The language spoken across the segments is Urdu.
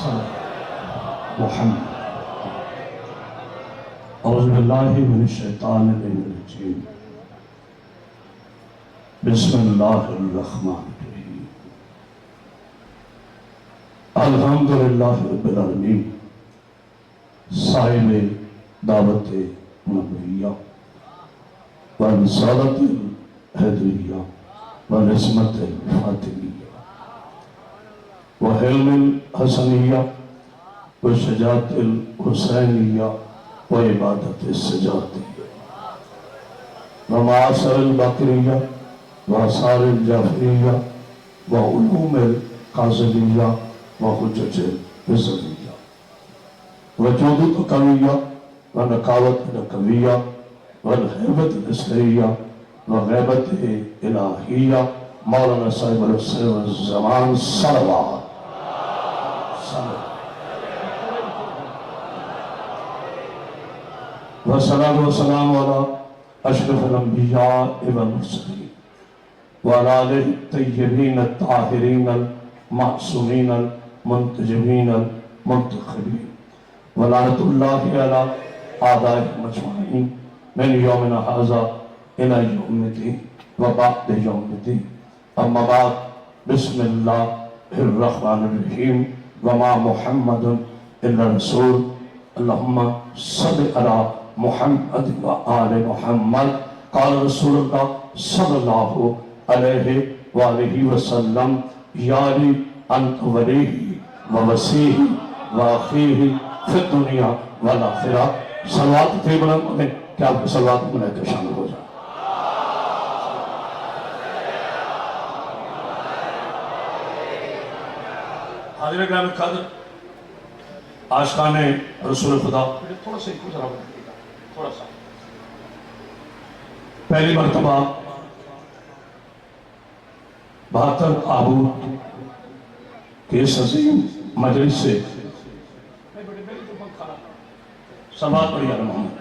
محمد اعوذ باللہ من الشیطان الرجیم بسم اللہ الرحمن الرحیم الحمدللہ رب العالمین صاحب دعوت نبویہ ورسالت الحیدریہ ونسمت الفاطمیہ وحلم الحسنیہ وشجاعت الحسینیہ وعبادت السجادیہ ومعاصر الباقریہ وآثار الجعفریہ وعلوم القاظمیہ وحجج الرضویہ وجود القویہ ونقاوت القویہ والغیبت الاسریہ وغیبت الہیہ مولانا صاحب العصر والزمان صلوات والصلاة والسلام على أشرف الأنبياء والمرسلين وعلى آله الطيبين الطاهرين المعصومين المنتجبين المنتخبين ولعنة الله على أعدائهم أجمعين من يومنا هذا إلى يوم الدين وبعد يوم الدين أما بعد بسم الله الرحمن الرحيم وما محمد إلا رسول اللهم صل على محمد وآل محمد قال رسول الله صلى الله عليه وآله وسلم يالي أنت وليه ووسيه وأخيه في الدنيا والآخرة صلوات تیبنا میں کہ آپ کے صلوات میں لے کے شامل ہو جائے حاضر گرامی قدر عاشقان رسول خدا تھوڑا سا تھوڑا سا پہلی مرتبہ 72 آبود کے اس عظیم مجلس سے صلوات پڑھی علی محمد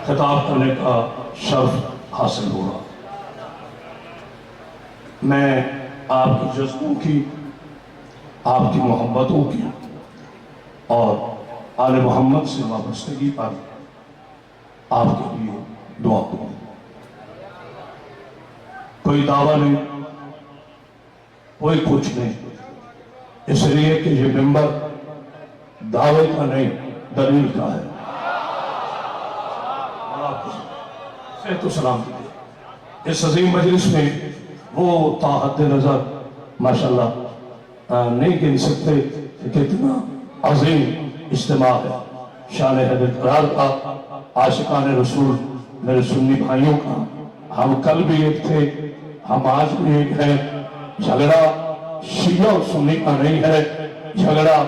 خطاب کرنے کا شرف حاصل ہوا میں آپ کی جذبوں کی آپ کی محبتوں کی اور آل محمد سے وابستگی پر آپ کے لیے دعا کروں کوئی دعویٰ نہیں کوئی کچھ نہیں اس لیے کہ یہ ممبر دعوے کا نہیں دلیل کا ہے صحت و سلام دیجیے اس عظیم مجلس میں وہ تا حد نظر ماشاءاللہ نہیں گن سکتے کہ کتنا عظیم اجتماع ہے شان حضرت قرار کا عاشقان رسول میرے سنی بھائیوں کا ہم کل بھی ایک تھے ہم آج بھی ایک ہیں جھگڑا شیعہ و سنی کا نہیں ہے جھگڑا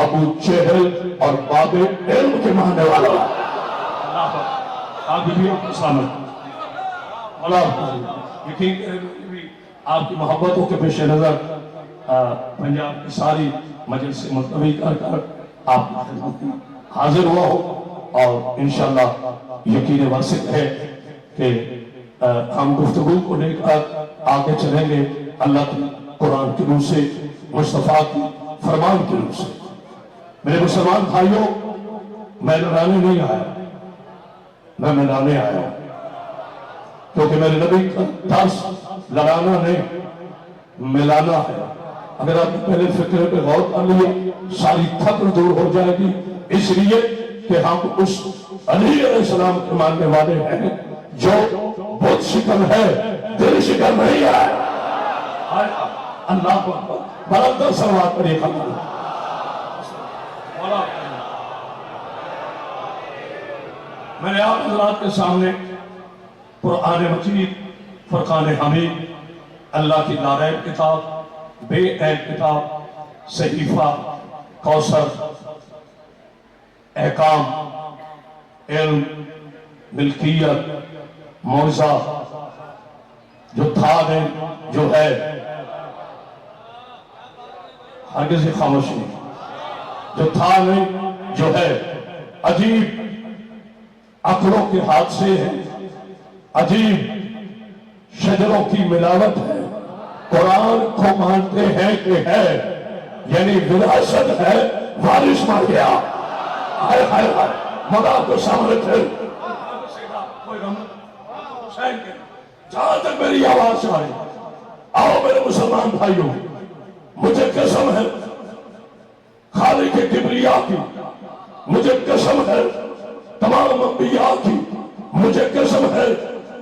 ابو جہل اور باب علم کے ماننے والا آپ بھی سلامت یقین آپ کی محبتوں کے پیش نظر پنجاب کی ساری مجلس سے ملتوی کر کر آپ کی خدمت میں حاضر ہوا ہو اور انشاءاللہ یقین واثق ہے کہ ہم گفتگو کو لے کر آگے چلیں گے اللہ کی قرآن کی روح سے مصطفیٰ کی فرمان کی روح سے میرے مسلمان بھائیوں میں لڑانے نہیں آیا میں ملانے آیا ہوں کیونکہ میرے نبی کا درس لڑانا نہیں ملانا ہے اگر آپ پہلے فکر پہ غور کر لیے ساری تھکن دور ہو جائے گی اس لیے کہ ہم اس علی علیہ السلام کے ماننے والے ہیں جو بہت شکن ہے دل شکن نہیں ہے اللہ کو بلندر سلوات پر یہ خبر میں نے آپ حضرات کے سامنے قرآن مجید فرقان حمید اللہ کی لاریب کتاب بے عیب کتاب صحیفہ کوثر احکام علم ملکیت معجزہ جو تھا نہیں جو ہے ہرگز ہی خاموش نہیں جو تھا نہیں جو ہے عجیب عقلوں کے حادثے ہیں عجیب شجروں کی ملاوٹ ہے قرآن کو مانتے ہیں کہ ہے، یعنی وراثت ہے، وارث مر گیا. ہائے ہائے ہائے مدا کو سامنے تھے جہاں تک میری آواز آئی. آؤ میرے مسلمان بھائیوں، مجھے قسم ہے خالق کبریا کی، مجھے قسم ہے تمام انبیاء کی، مجھے قسم ہے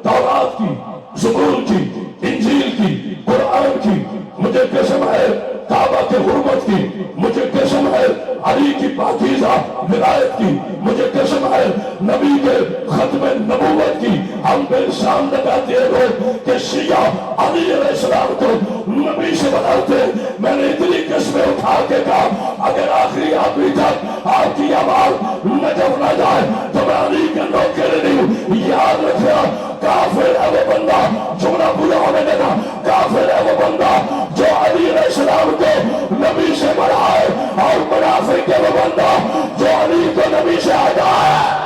تورات کی، زبور کی، انجیل کی، قرآن کی، مجھے قسم ہے کعبہ کے حرمت کی، مجھے قسم ہے علی کی پاکیزہ ولایت کی، مجھے قسم ہے نبی کے ختم نبوت کی. ہم پہ الزام لگاتے ہیں لوگ کہ شیعہ علی علیہ السلام کو نبی سے بناتے. میں نے اتنی قسمیں اٹھا کے کہا اگر آخری آدمی تک آپ کی آواز نجف نہ جائے تو میں علی کا نوکر نہیں ہوں. یاد رکھنا کافر ہے وہ بندہ، جملہ پورا ہونے دینا، کافر ہے وہ بندہ جو علی علیہ السلام کو نبی سے بڑھا ہے، اور منافق ہے وہ بندہ جو علی کو نبی سے ہٹا ہے.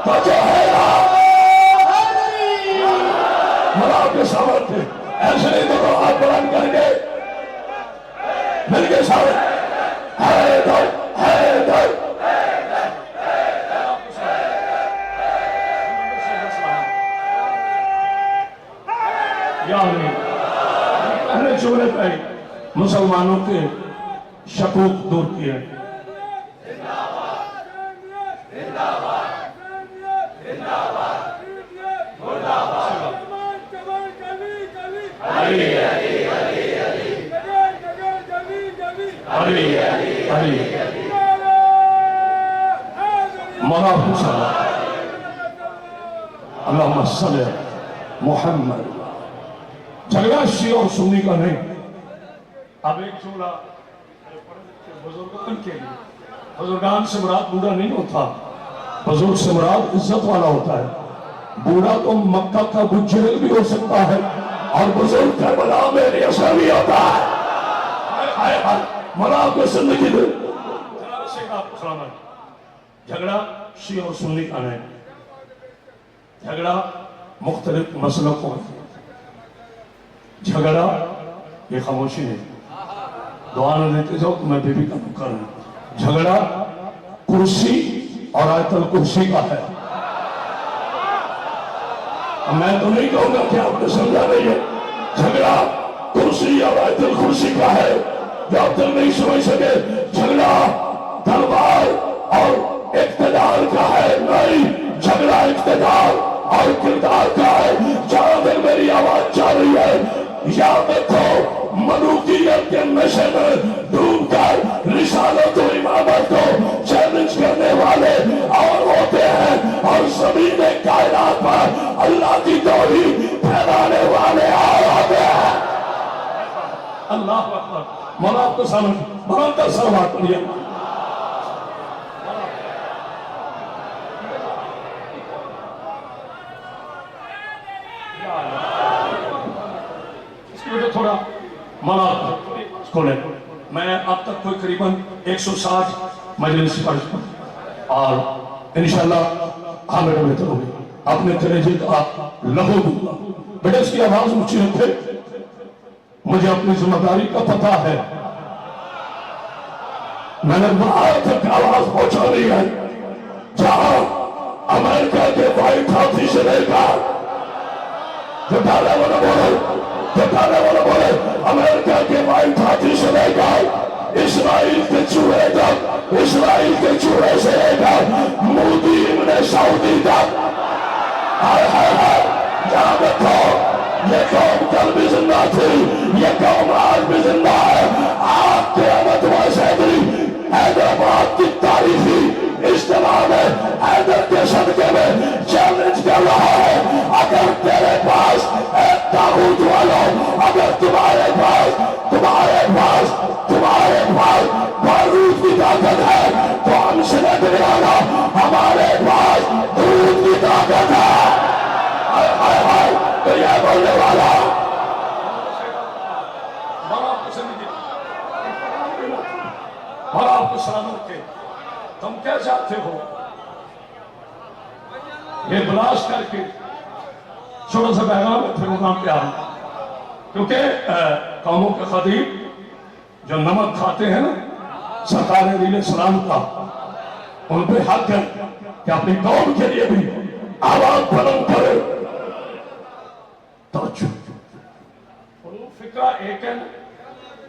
تو جو ہے منافق کے سامنے ایسے نہیں تو ہاتھ بلند کریں گے مل کے سامنے حیدر حیدر. یعنی پہلے جملے پہ مسلمانوں کے شکوک دور کیے. مولا حسن اللہم صلی محمد. جھگڑا شیعہ اور سنی کا نہیں. اب ایک جملہ بزرگان کے لیے، بزرگان سے مراد بوڑھا نہیں ہوتا، بزرگ سے مراد عزت والا ہوتا ہے. بوڑھا تو مکہ کا بجھل بھی ہو سکتا ہے اور بزرگ کربلا میں ریسا بھی ہوتا ہے. مولا کو زندگی دے. جھگڑا شیعہ اور سنی کا نہیں. جھگڑا مختلف مسئلوں کو، جھگڑا یہ خاموشی نہیں. دعا نہ دیتے جاؤ تو میں بی بی کا نکر ہوں. جھگڑا کرسی اور آیت الکرسی کا ہے. میں تو نہیں کہوں گا کہ آپ نے سمجھا نہیں ہے. جھگڑا کرسی اور آیت الکرسی کا ہے. جب تک نہیں سمجھ سکے جھگڑا تلوار اور اقتدار کا ہے، نہیں، جھگڑا اقتدار اور کردار کا ہے. جہاں تک میری آواز جا رہی ہے یاد رکھو ملوکیت کے نشے میں ڈوب کر رسالت و امامت کو چیلنج کرنے والے اور ہوتے ہیں، اور زمین کائنات پر اللہ کی توحید پھیلانے والے اور ہوتے ہیں. اللہ اکبر. مولا آپ کو سامنے بہت کا سلوات پڑھیے. تھوڑا مولا کھولے. میں اب تک کوئی قریباً 160 مجلس پڑھ چکا اور انشاءاللہ ہمیں بہتر ہوگی. اپنے کلیجے کا لہو دوں. بیٹے اس کی آواز اونچی رکھے. مجھے اپنی ذمہ داری کا پتہ ہے. میں نے وہاں تک آواز پہنچانی ہے جہاں امریکہ کے وائٹ ہاؤس سے لے کر جو ڈالے والا بولے امریکہ کے وائٹ ہاؤس سے لے کر اسرائیل کے چوہے تک، اسرائیل کے چوہے سے لے کر مودی ابن سعودی تک. یہاں دیکھو یہ قوم کل بھی زندہ تھی، یہ قوم آج بھی زندہ ہے. آپ کے قیامت ویسے بھی حیدرآباد کی تاریخی اجتماع میں حیدر کے صدقے میں چیلنج کر رہا ہے. اگر تیرے پاس تاغوت والوں، اگر تمہارے پاس بارود کی طاقت ہے تو ہم سے نہ ڈرانا، ہمارے پاس دودھ کی طاقت ہے. تو یہ بولنے والا اور آپ کو سلامت کے تم کیا چاہتے ہو؟ یہ بلاش کر کے چھوٹا سا پیغام ہے، پھر مقام پہ آؤں. کیونکہ قوموں کے خطیب جو نمک کھاتے ہیں نا سرکار علیہ السلام کا، ان پہ حق ہے کہ اپنی قوم کے لیے بھی آواز بلند کرے. توجہ، فکرہ ایک ہے.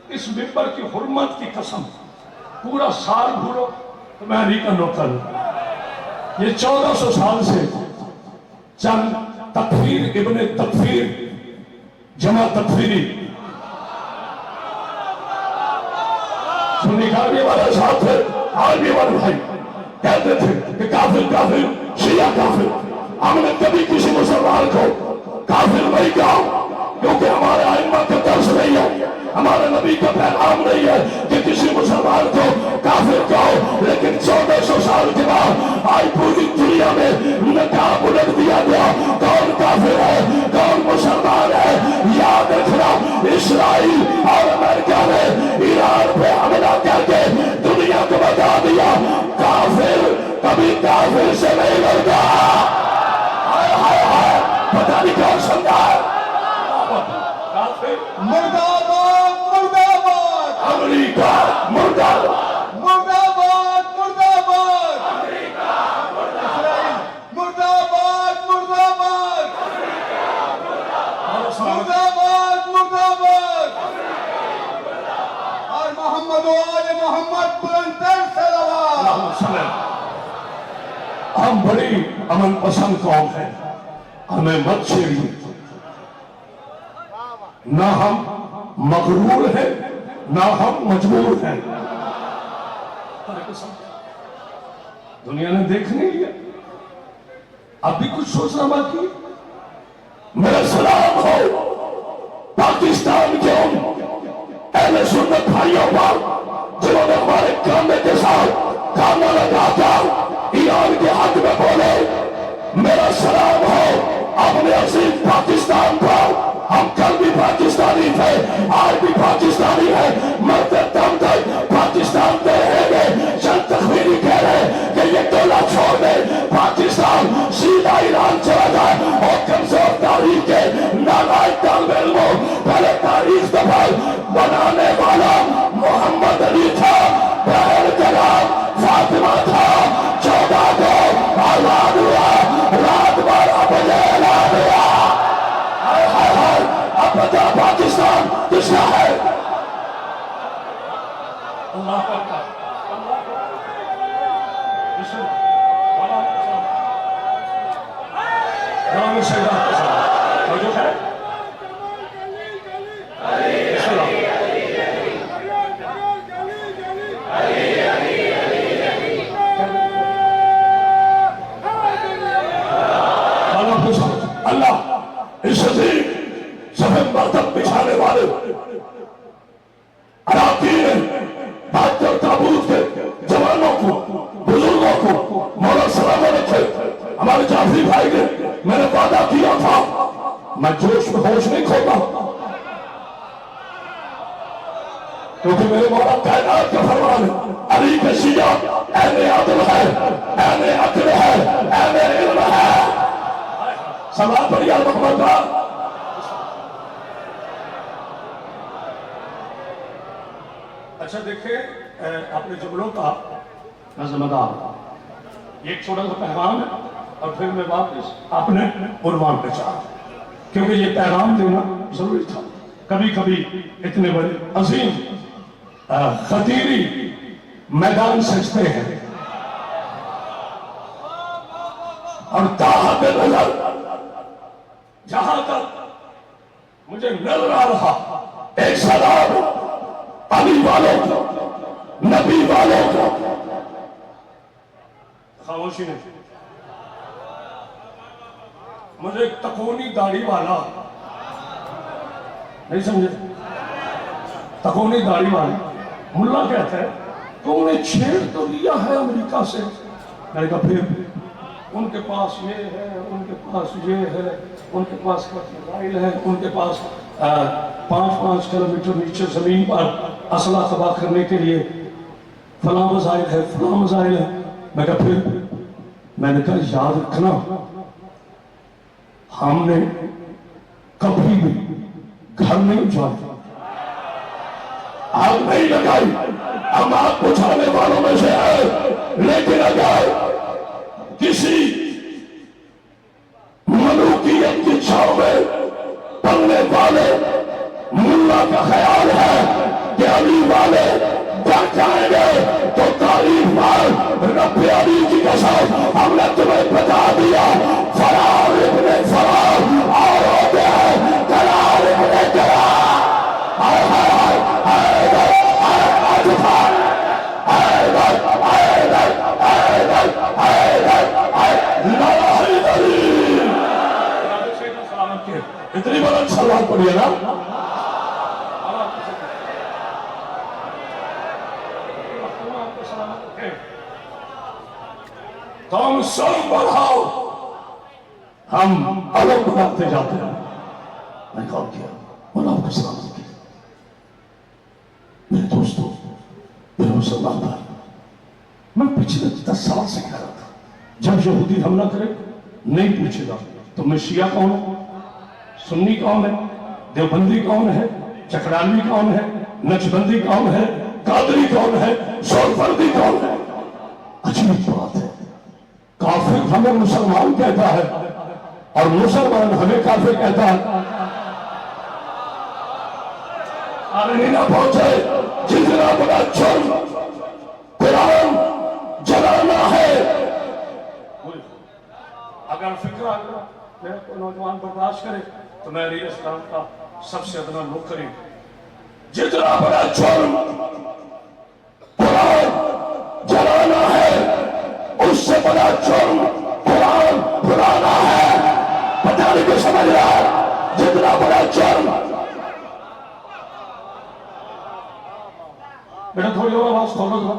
اس منبر کی حرمت کی قسم پورا سال بھولو تو میں علی کا نوکر ہوں. یہ 1400 سال سے چند تکفیر ابن تکفیر جمع تکفیری سنی کاربی والے صاحب تھے، عربی والے بھائی کہتے تھے کہ کافر کافر شیعہ کافر. ہم نے کبھی کسی مسلمان کو کافر نہیں کہا، کیونکہ ہمارے ائمہ کا درس نہیں ہے، ہمارے نبی کا پیغام نہیں ہے کہ کسی مسلمان کو کافر کہو. لیکن 1400 سال کے بعد آج پوری دنیا میں نقاب الٹ دیا گیا. کون کافر ہے کون مسلمان ہے؟ یاد رکھنا، اسرائیل اور امریکہ نے ایران پہ حملہ کر کے دنیا کو بتا دیا کافر کبھی کافر سے نہیں لڑتا. پتہ نہیں کون سمجھا ہے. مرد آباد مرد آباد امریکہ مرد آباد، مرد آباد مرد آباد امریکہ مرد آباد، مرد آباد مرد آباد مرد آباد مرد آباد. اور محمد و آل محمد بلندتر صلوات. ہم بڑی امن پسند قوم ہیں، ہمیں مت چھیڑیے. نہ ہم مغرور ہیں نہ ہم مجبور ہیں. دنیا نے دیکھ نہیں لیا، اب بھی کچھ سوچنا باقی. میرا سلام ہو پاکستان کے ان اہل سنت بھائیوں پر جنہوں نے ہمارے کاندھے کے ساتھ کانا لگا کر ایران کے حق میں بولے. میرا سلام ہو اپنے عزیز پاکستان پر. ہم کل بھی پاکستانی تھے، آج بھی پاکستانی ہے، مرتے دم تک پاکستان پہ رہیں گے. چند تخمیری کہہ رہے کہ یہ ٹولہ چھوڑ دے پاکستان سیدھا ایران چلا جائے. اور کمزور تاریخ کے نالائق طالب علموں، پہلے تاریخ دفعہ بنانے والا محمد علی تھا، بہن کا نام فاطمہ تھا. 14 کو آزاد ہوا، رات 12 بجے اعلان ہوا. اب بتا پاکستان کس کا ہے؟ اللہ کا. اللہ اس عظیم سفید مرتب بچھانے والے اراکین بہتر تابوت کے جوانوں کو، بزرگوں کو مولا سلامہ رکھے. ہمارے جعفری بھائی نے میں نے وعدہ کیا تھا میں جوش میں ہوش نہیں کھوتا، کیونکہ میرے مولا کائنات کا فرمان ہے علی کے شیعہ اہل عدل ہے، اہل عقل ہے، اہل علم ہے. سلام پڑھی محمد کا. اچھا دیکھیں اپنے جملوں کا نظم دار ایک چھوٹا سا پیغام ہے اور پھر میں واپس اپنے عنوان پہ چاہتا ہوں، کیونکہ یہ پیغام دینا ضروری تھا. کبھی کبھی اتنے بڑے عظیم خطیری میدان سجتے ہیں اور تاحت نظر جہاں تک مجھے نظر آ رہا ایک سلام علی والوں کو، نبی والوں کو. خاموشی نہیں. مجھے ایک تکونی داڑھی والا نہیں سمجھے، تکونی داڑھی والا ملا کہتا ہے تم نے چھیڑ تو لیا ہے امریکہ سے. میں نے کہا پھر ان کے پاس یہ ہے، ان کے پاس یہ ہے، ان کے پاس وسائل ہے، ان کے پاس 5 کلومیٹر نیچے زمین پر اسلحہ تباہ کرنے کے لیے فلاں وسائل ہے، فلاں وسائل ہے. میں کہا پھر میں نے کہا یاد رکھنا ہم نے کبھی بھی گھر آگ نہیں اچھائی، آگ نہیں لگائی، ہم آگ بجھانے والوں میں سے ہیں، لیکن اگر کسی ملوکیت کی چھاؤں میں پلنے والے ملا کا خیال ہے کہ علی والے ڈٹ جائیں گے تو تعریف مار رب علی کی قسم ہم نے تمہیں بتا دیا فرار ابن فرار اور ہوتے ہیں قرار ابن قرار اتنی بلند سلوات پڑھیے نا، تم سر بڑھاؤ، ہم الگ بڑھاتے جاتے ہیں۔ میں کہا کیا مولا آپ کو سلامت کی میرے دوستو، میرے مسلمان بھائی، میں پچھلے 10 سال سے کہہ رہا تھا جب یہودی حملہ کرے نہیں پوچھے گا تو میں شیعہ کون ہوں، سنی کون ہے، دیوبندی کون ہے، چکرانوی کون ہے، نقشبندی کون ہے، قادری کون ہے، سورفردی کون ہے۔ عجیب بات ہے، کافر ہمیں مسلمان کہتا ہے اور مسلمان ہمیں کافر کہتا ہے۔ آنے نہ پہنچے، جتنا بڑا جرم قرآن جلانا ہے۔ اگر فکر آگا میرے کو نوجوان برداشت کرے تو میں علیہ السلام کا سب سے ادنا لوگ کریں، جتنا بڑا جرم قرآن جلانا ہے اس سے بڑا جرم قرآن بلانا ہے۔ پتہ نہیں کو سمجھ رہا ہے، جتنا بڑا جرم۔ بیٹا تھوڑی اور آواز کھولو تھا،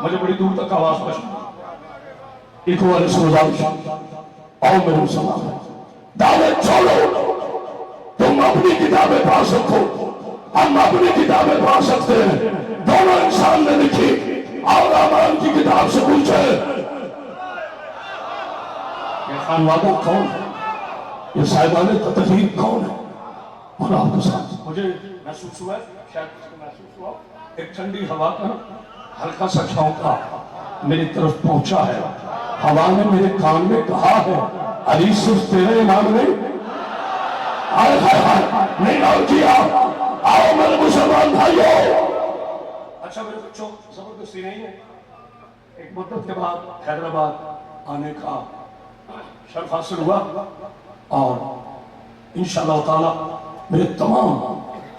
مجھے بڑی دور تک آواز پہنچ۔ ایک والے سوزاوش آؤ میرے مسلمان دعوت چھوڑو، تم اپنی کتابیں پاس رکھو، ہم اپنی کتابیں پاس سکتے ہیں، دونوں انسان نے لکھی۔ اور امان کی کتاب سے پوچھے یہ خانوادہ کون ہے، یہ صاحبان تطہیر کون ہے؟ اور آپ کو ساتھ مجھے محسوس ہوا ہے، شاید اس کو محسوس ہوا، ایک ٹھنڈی ہوا کا ہلکا سا چھونکا میری طرف پہنچا ہے۔ ہوا نے میرے کان میں کہا ہے علی صرف تیرے امام نہیں، آئے نہیں اور کیا، آؤ میرے مسلمان بھائیو۔ اچھا میرے بچوں، زبردستی نہیں ہے، ایک مدت کے بعد حیدرآباد آنے کا شرف حاصل ہوا اور انشاءاللہ تعالیٰ میرے تمام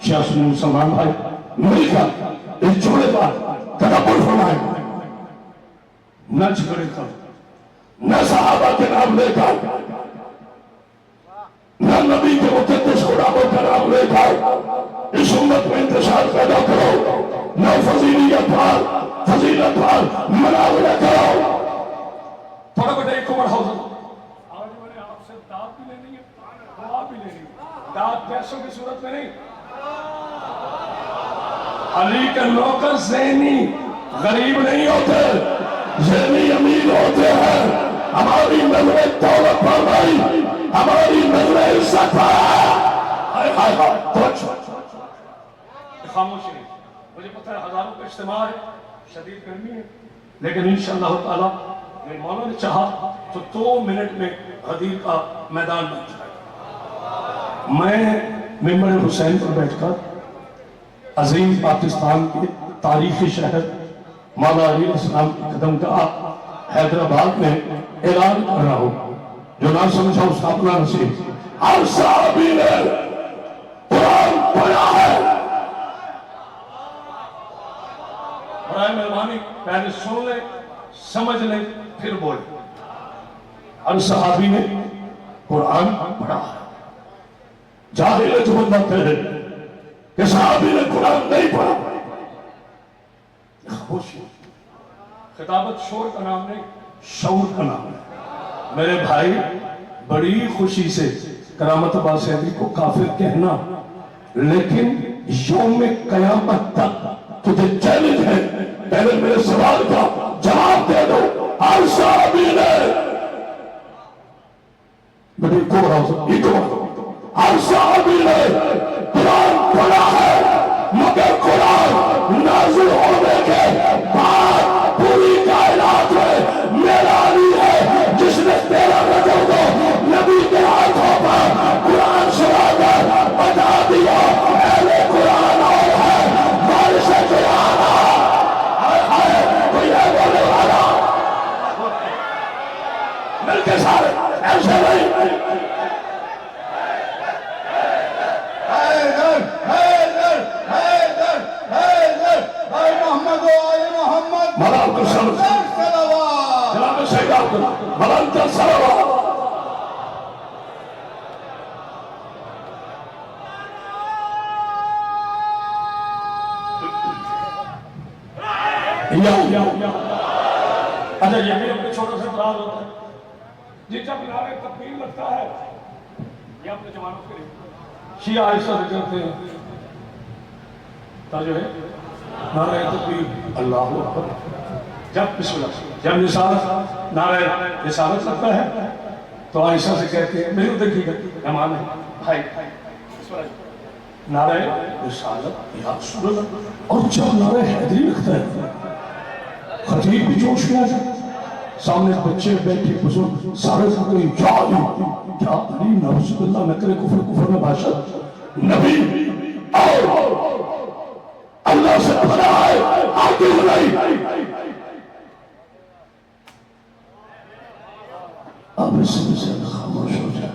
شیعہ سنی مسلمان بھائی مل کر اس جملے پر تدبر فرمائیں، نہ جھگڑے کر، نہ صحابہ کے نام لے کر، نہ نبی کے مقدس غلاموں کا نام لے کر اس امت میں انتشار پیدا کرو، نہ فضیلت پر مناظرہ کرو۔ تھوڑا بیٹا ایک عمر حوض آج میں نے آپ سے داد بھی لینی ہے، دعا بھی لینی ہے، داد پیسوں کی صورت میں نہیں۔ علی کے نوکر ذہنی غریب نہیں ہوتے، ذہنی امیر ہوتے ہیں۔ ہماری نظر دولت پر نہیں، ہماری نظر عزت پر ہے۔ خاموشی نہیں، مجھے پتہ ہے ہزاروں کا اجتماع ہے، شدید گرمی ہے، لیکن انشاءاللہ تعالیٰ میرے مولا نے چاہا تو 2 منٹ میں غدیر کا میدان بن جائے۔ میں ممبر حسین پر بیٹھ کر عظیم پاکستان کے تاریخی شہر مولا علی السلام کی قدم گاہ حیدرآباد میں اعلان کر رہا ہوں، جو نہ سمجھا اس کا اپنا نصیب۔ ہر صحابی نے قرآن پڑھا ہے۔ برائے مہربانی پہلے سن لیں، سمجھ لیں، پھر بولیں۔ ہر صحابی نے قرآن پڑھا ہے۔ جاہل جو بندہ کہے کہ صحابی نے قرآن نہیں پڑھا، خاموشی۔ خطابت شور کا نام نہیں، شعور کا نام ہے۔ میرے بھائی بڑی خوشی سے کرامت عباس سیدی کو کافر کہنا، لیکن یوم قیامت تک تجھے چیلنج ہے، پہلے میرے سوال کا جواب دے دو۔ ہر صحابی نے ہر صحابی نے قرآن پڑھا ہے مگر قرآن نازل ہونے کے بعد پوری کائنات میں میرا علی ہے جس نے تیرا رجل کو نبی کے ہاتھوں پر قرآن سنا کر بتا دیا اہل قرآن اور ہے بارش قرآن کوئی ہے بولے والا مل کے سارے ایسے نہیں حیدر حیدر حیدر حیدر اے محمد اے محمد ملام کو سمجھ صلوات جناب سید عبداللہ ملام کا صلوات اچھا یہ بھی اپنے چھوٹے سے اعتراض ہوتا ہے جی جب نعرہ تکبیر لگتا ہے یہ اپنے جوانوں کے لیے شیعہ ایسا کہتے ہیں جو ہے نعرہ تکبیر اللہ اکبر جب بسم اللہ جب رسالت نعرہ رسالت لگتا ہے تو عائشہ سے کہتے ہیں میرے دیکھیے گا امان ہے بھائی نعرہ رسالت یا رسول اللہ اور جب نعرہ حیدری لگتا ہے خطیب بھی جوش میں آ جائے سامنے بچے بیٹھے بزرگ سارے ساتھ یا علی کیا علی نعوذ باللہ نہ کرے کفر کفر میں باشد نبی اور اللہ سے پناہ ہے آگے نہیں اب اس سے خاموش ہو جائے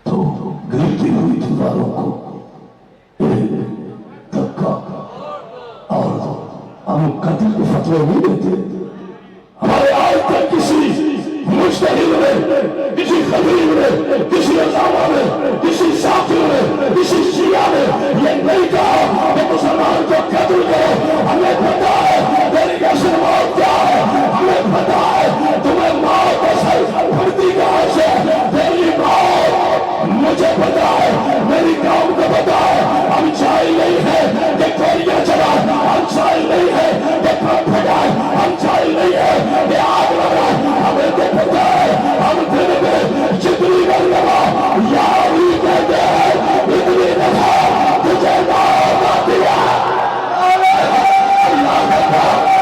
تو گرتی ہوئی دیواروں کو دھکا اور ہم قتل کے فتوے نہیں دیتے ہمارے آج تک کسی مجتہد نے کسی خطیب نے کسی علامہ نے کسی ساتھی نے کسی شیعہ نے یہ نہیں کہا کہ مسلمان کو قتل کرو ہمیں پتا ہے تیری نسل موت کیا ہے ہمیں پتا ہے تمہیں موت اصل پھرتی کہاں سے تیری موت مجھے پتا ہے میری قوم کو پتا ہے ہم چاہیے نہیں ہے کہ گولیاں چلائیں ہم چاہیے نہیں ہے کہ پھٹ پھٹائیں ہم چاہیے نہیں ہے کہ آگ لگائیں ہمیں تو پتا ہے ہم دل میں جتنی مرتبہ یا علی کہتے ہیں اتنی دفعہ تجھے موت آتی ہے اللہ اکبر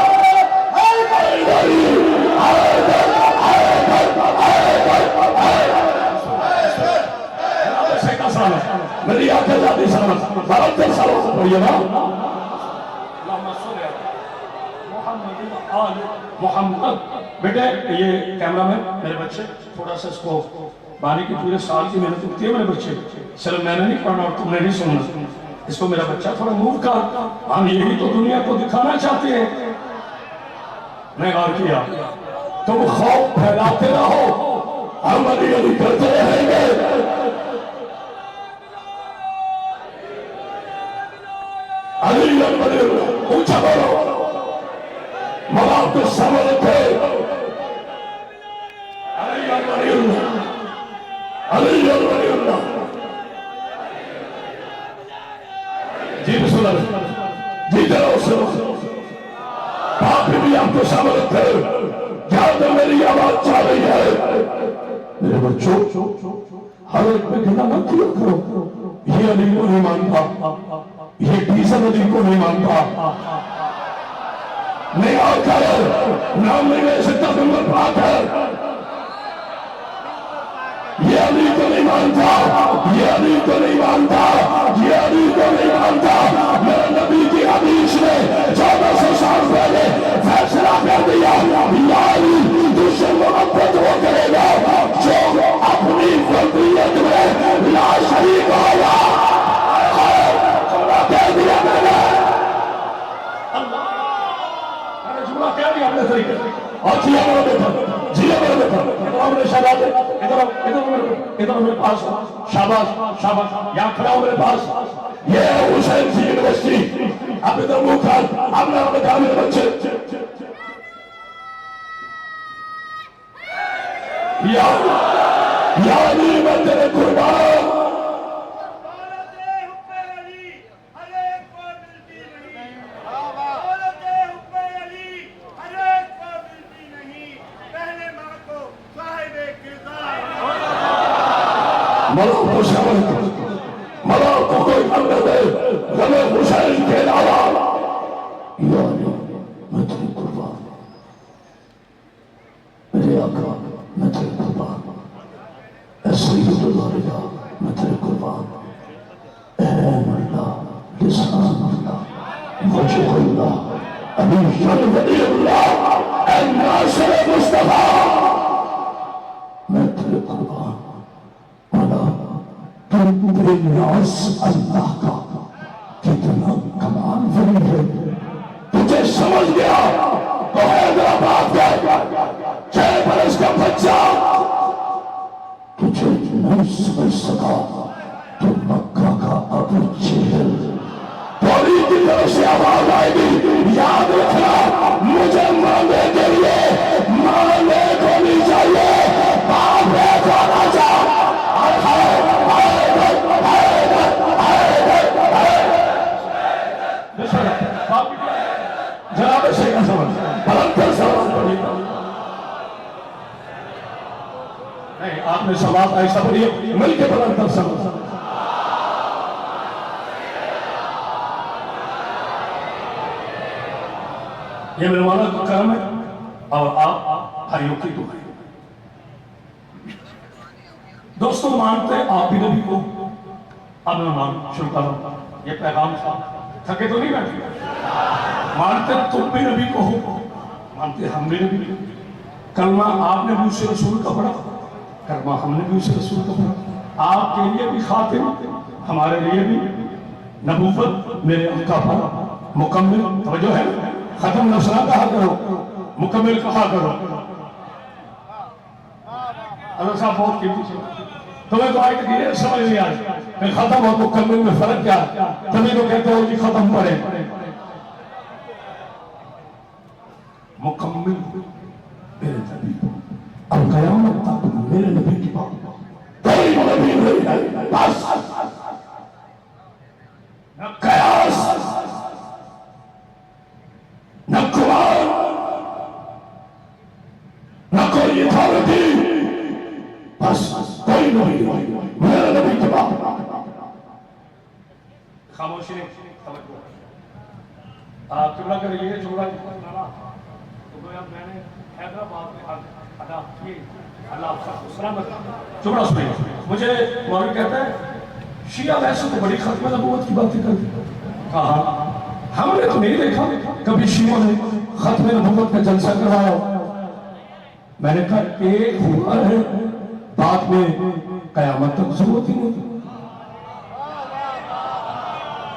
میری آنکھیں جاتی سلامت بارت کر سلامت پڑھئے نا محمد بیٹے یہ کیمرہ میں میرے بچے تھوڑا سا اس کو بانی کی پورے سال کی محنت ہوتی ہے میرے بچے صرف میں نے نہیں پڑھنا اور تم نے نہیں سننا اس کو میرا بچہ تھوڑا موو کر ہم یہی تو دنیا کو دکھانا چاہتے ہیں میں غور کیا تم خوف پھیلاتے رہو ہم علی علی کرتے رہیں گے علی علی اونچا بولو ملام کے سامنے تھے علی علی علی علی جی بسم اللہ جی جلو سنو باپ بھی آپ کے سامنے تھے کیا تو میری آواز چاہ رہی ہے میرے بچوں ہر ایک پہ گھنا نہ کیا کرو یہ علی کو نہیں مانتا یہ ڈیزل علی کو نہیں مانتا نہیں آ کر نام نہیں لے سکتا تم پر بات ہے یہ علی کو نہیں مانتا یہ علی کو نہیں مانتا یہ علی کو نہیں مانتا میرے نبی کی حدیث نے 1400 سال پہلے فیصلہ کر دیا یا علی تجھ سے محبت وہ کرے گا جو اپنی فردیت میں لا شریک ہوگا کہہ دیا میں نے کیا بھی اپنے طریقے اور جیا میرا بیٹا جیا میرا بیٹا ادھر میرے شہزادے ادھر میرے پاس شاباش شاباش یہاں کھڑا ہو میرے پاس یہ حسین سی یونیورسٹی اب ادھر منہ کھال اب نے اپنے کہا میرے بچے یا علی میں تیرے قربان ملک کو شامل ملا کو کوئی حل نہ دے غم حسین کے علاوہ یا علی میں تیرے قربان میرے آقا میں تیرے قربان اے سید الرجا میں تیرے قربان اے اللہ لسان اللہ وجہ اللہ ابھی شر ولی اللہ اے ناصر مصطفیٰ میں تیرے قربان مولا تیرے نیاز اللہ کا کتنا کمال ولی ہے تجھے سمجھ گیا تو حیدرآباد کا 6 برس کا بچہ تجھے نہیں سمجھ سکا تو مکہ کا ابو جہل پوری کی طرف سے آواز آئے گی یاد رکھنا مجھے ماننے کے لیے ماننے کو نہیں چاہیے باپ ہے تو آنا چاہ جناب شیخ سمجھ بلندر سوال پڑھی نہیں آپ نے سوال ایسا پڑھی مل کے بلندر سمجھ یہ میرے مولا کا کرم ہے اور آپ بھائیوں کی دعائیں دوستوں مانتے آپ بھی نبی کو اب میں مان شروع کروں یہ پیغام تھا تھکے تو نہیں بیٹھے مانتے تم بھی نبی کو ہو مانتے ہم بھی نبی کو کلمہ آپ نے بھی اسے رسول کا پڑھا کلمہ ہم نے بھی اسے رسول کا پڑھا آپ کے لیے بھی خاتم ہمارے لیے بھی نبوت میرے آقا پر مکمل توجہ ہے ختم نفسنا کہا کرو مکمل کہا کرو اللہ صاحب بہت قیمتی سے تمہیں تو آئی کہ سمجھ نہیں آئی کہ ختم اور مکمل میں فرق کیا تمہیں تو کہتے ہو کہ ختم پڑھے مکمل میرے نبی کو اب قیامت تک میرے نبی کی بات کوئی نبی نہیں ہے بس نہ قیاس نہ قرآن نہ کوئی اتھارٹی بس کوئی نہیں میرے نبی کی بات خاموشی نے آپ قبلہ کر یہ چھوڑا تو گویا میں نے حیدرآباد میں ادا کی اللہ آپ کو سلامت چھوڑا سنیں مجھے مولوی کہتا ہے شیعہ ویسے تو بڑی ختم نبوت کی باتیں کرتے کہا ہم نے تو نہیں دیکھا کبھی شیعوں نے ختم نبوت کا جلسہ کروایا میں نے کہا ایک ہوا ہے بعد میں قیامت تک ضرورت ہی نہیں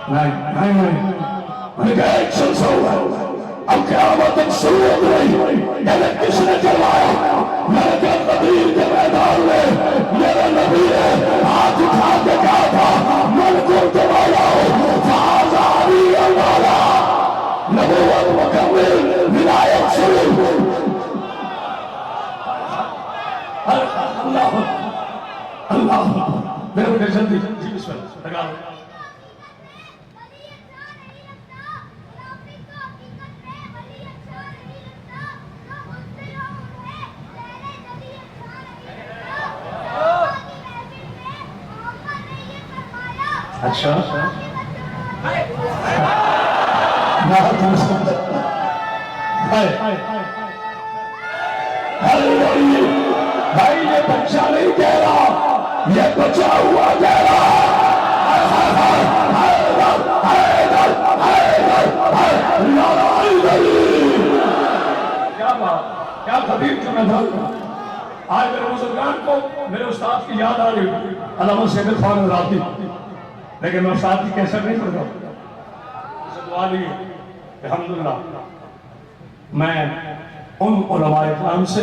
میں نے کہا ایک جلسہ ہوا ہے اب قیامت تک ضرورت نہیں میں نے کس نے کروایا میں نے کہا تقریر کے میدان میں میرا نبی ہے ہاتھ اٹھا کے کہا تھا من کو دبایا ہو فازاری اللہ نبوت مکمل ولایت شروع اللہ اللہ میرے بیٹے جلدی جی بسم اللہ لگا لو اچھا بھائی یہ بچہ نہیں کہہ رہا یہ بچہ ہوا کہہ رہا کیا بات کیا خبیر کیوں نہ تھا آج میرے بزرگان کو میرے استاد کی یاد آ رہی علامہ سید خان راتی لیکن میں استاد کی کیسر نہیں پڑھ رہا اسے دعا لی الحمدللہ میں ان علماء اکرام سے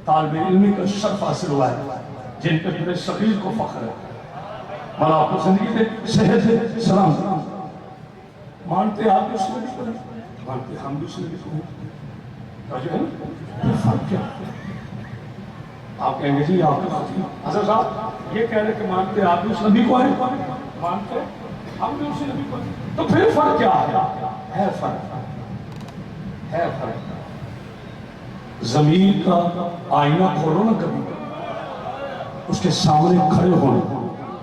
طالب علمی کا شرف حاصل ہوا ہے جن پہ میرے صغیر کو فخر ہے مولا آپ کو زندگی دے صحت دے سلام مانتے آپ اس نے بھی پڑھے مانتے ہم بھی اس نے بھی پڑھے جو ہے نا فرق کیا آپ کہیں گے جی آپ کے خاطی حضرت صاحب یہ کہہ رہے کہ مانتے آپ بھی اس نبی کو ہے مانتے ہم بھی اسی نبی کو ہے تو پھر فرق کیا ہے فرق ہے فرق زمین کا آئینہ کھولو نا کبھی اس کے سامنے کھڑے ہونے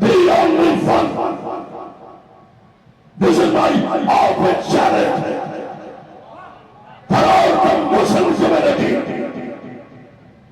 the only one, this is my open challenge for all the Muslim community।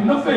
90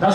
10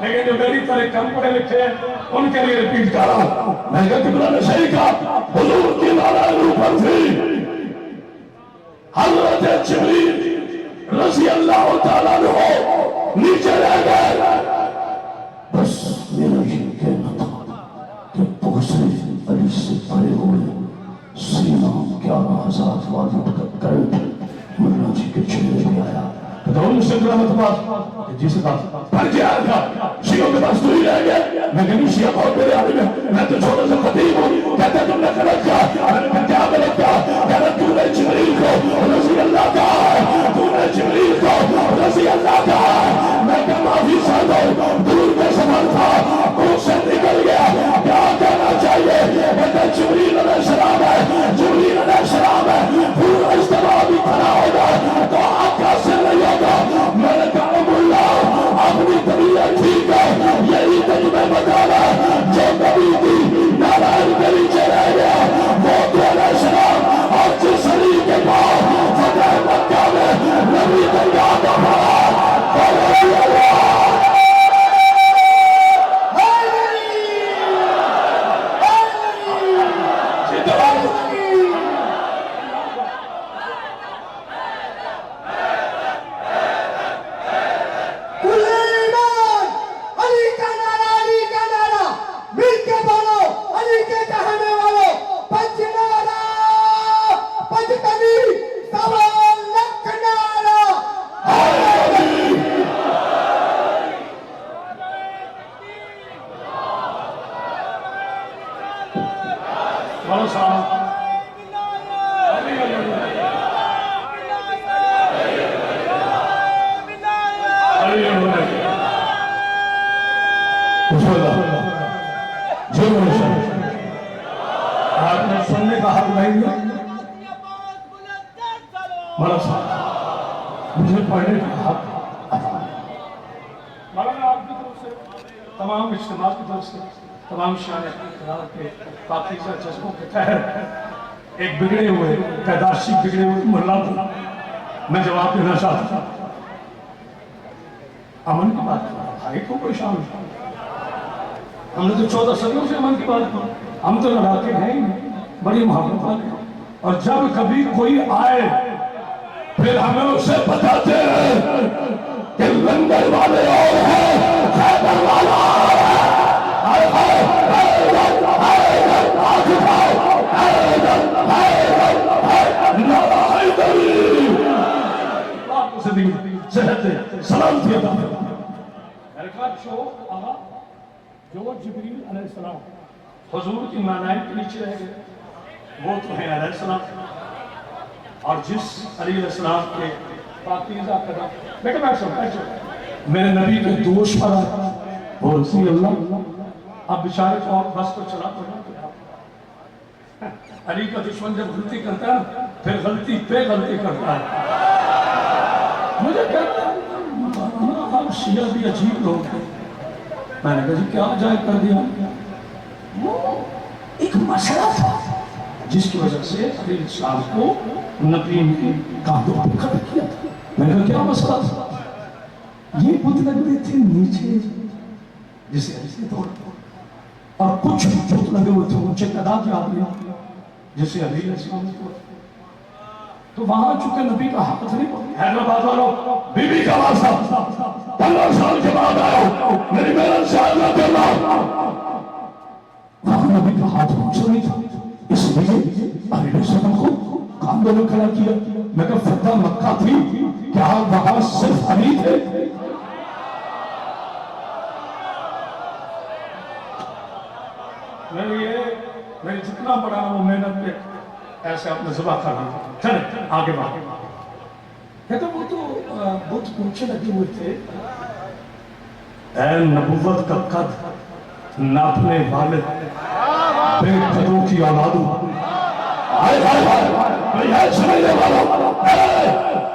لیکن جو میری طرح کم پڑھے لکھے ہیں ان کے لیے ریپیٹ کر رہا ہوں. میں نے کہا قبلہ نے صحیح کہا. حضور کی نالائن اوپر تھی. حضرت جبریل رضی اللہ تعالیٰ عنہ نیچے رہ گئے. بس میرا یہ کہنا تھا کہ دوسرے علی سے پڑے ہوئے سینہ 11,000 والی کرنٹ مولانا جی کے چہرے میں آیا. ان سے بات جس کا پڑھ کے آیا تھا شیعوں کے پاس تو ہی رہ گیا. میں کہیں شیعہ بہت میرے عالم ہے, میں تو چھوٹا سا خطیب ہوں. کہتے ہیں تم نے غلط کہا. میں نے کہا کیا غلط کہا؟ کہہ رہا تو نے جبریل کو رضی اللہ کہا, تو نے جبریل کو رضی اللہ کہا. میں کہا معافی چاہتا ہوں, دور کے سفر تھا, منہ سے نکل گیا. کیا کہنا چاہیے؟ کہتے جبریل علیہ السلام ہے, جبریل علیہ السلام ہے. پورا اجتماع بھی کھڑا ہوگا تو آقا سے نہیں ہوگا. میں نے کہا اللہ اپنی طبیعت ٹھیک ہے, یہی تجھے بتا رہا جو کبھی تھی نالائن کے نیچے رہ گیا وہ تو علیہ السلام. اور جس علی کے بعد فتح مکہ میں نبی دریا کا پڑا رضی اللہ. سننے کا حق نہیں ہے مولانا صاحب, مجھے پڑھنے کا حق عطا ہے. مولانا آپ کی طرف سے تمام اجتماع کی طرف سے تمام شان اقرار کے پاکیزہ جذبوں کے تحت ایک بگڑے ہوئے پیداشی بگڑے ہوئے محلہ کو میں جواب دینا چاہتا ہوں. امن کی بات کرا بھائی کو کوئی شان نہیں. ہم نے تو 14 صدیوں سے امن کی بات کی. ہم تو لڑاتے ہیں ہی نہیں, بڑی محبت والے. اور جب کبھی کوئی آئے پھر ہمیں اسے بتاتے ہیں کہ لنگر والے اور ہیں, خیبر والا سلامتی عطا فرمائے. جو جبریل علیہ السلام حضور کی نالائن کے نیچے رہ گئے وہ تو ہیں علیہ السلام. اور جس علی علیہ السلام کے پاکیزہ قدم بیٹا بیٹھ سکتا میرے نبی کے دوش پر آیا وہ رسول اللہ. اب بیچارے کو اور بس کو چلا پڑا. علی کا دشمن جب غلطی کرتا ہے پھر غلطی پہ غلطی کرتا ہے. مجھے کہتا ہے ہم شیعہ بھی عجیب لوگ ہیں. میں نے کہا جی کیا عجائب کر دیا؟ وہ ایک مسئلہ تھا جس کی وجہ سے علیہ السلام کو نبی نے کاندھوں پہ کھڑا کیا تھا. میں نے کہا کیا مسئلہ تھا؟ یہ بت لگتے تھے نیچے جسے ایسے توڑ, اور کچھ بت لگے ہوئے تھے اونچے تعداد کے آدمی جسے علیہ السلام نے توڑ. تو وہاں چونکہ نبی کا حق نہیں پڑا. حیدرآباد والوں بی بی کا واسطہ 15 سال کے بعد آیا میری محنت سے آدھا کرنا. وہاں نبی کا ہاتھ پہنچا نہیں تھا, اس لیے علیہ السلام کو کاندھوں میں کھڑا کیا. میں کہا فتح مکہ تھی, کیا وہاں صرف علی تھے؟ میں جتنا بڑا وہ محنت پہ ایسے اپنے ذبح کر رہا تھا. چلے آگے بات. کہتے وہ تو بہت اونچے لگے ہوئے تھے. اے نبوت کا قد ناپنے والے بے قدوں کی اولادوں, آئے آئے آئے آئے سمجھنے والوں,